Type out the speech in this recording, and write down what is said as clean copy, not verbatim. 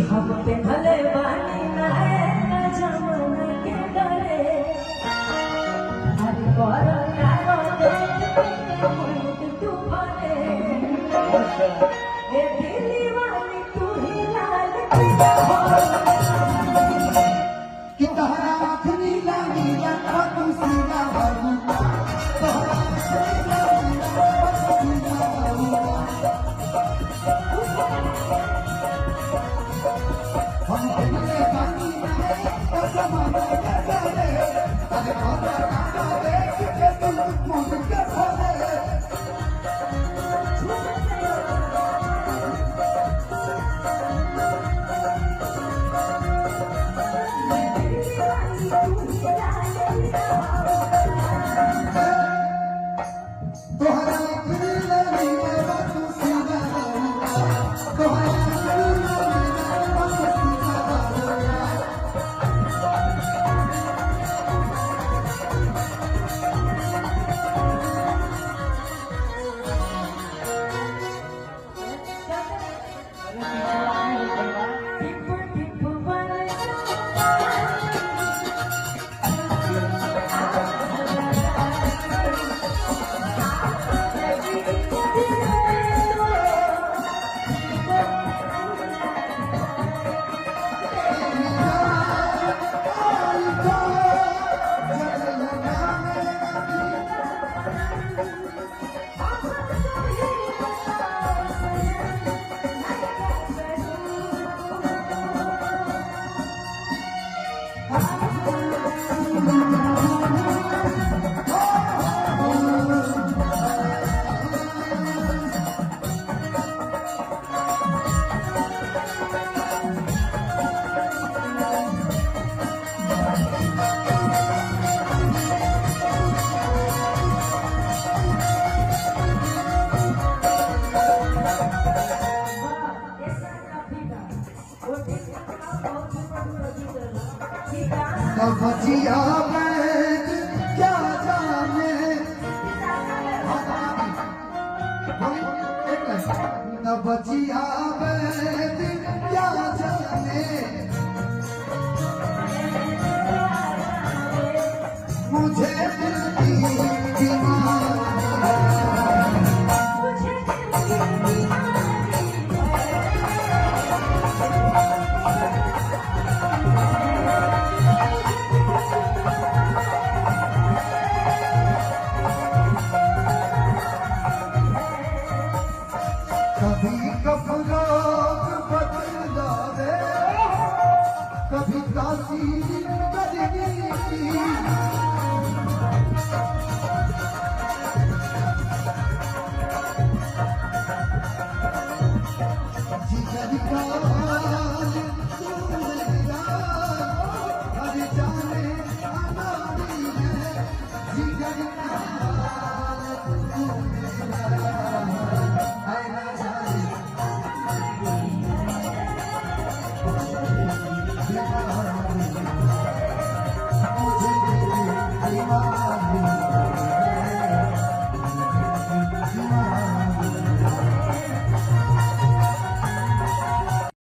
हम पे भले बानी ना जमाना के डरे हर पर कारो दे मुझ तू भरे ए दिली वाली तू ही लाल कि तहरा आखरी लागी लखा तू सीना बाबू तहरा आखरी लागी लखा तू सीना बाबू हम पहले बानी ना जमाना के डरे अरे भला काका देख के तुम मुझ के भले तोहरा आखरी लागी लखा तू सीना बाबू तोहरा आखरी लागी लखा तू सीना बाबू भजिया बैठ क्या जाने न भजिया बैठ क्या जाने मुझे दिल की बीमारी कभी कपड़ों बदला दे कभी काशी कदगी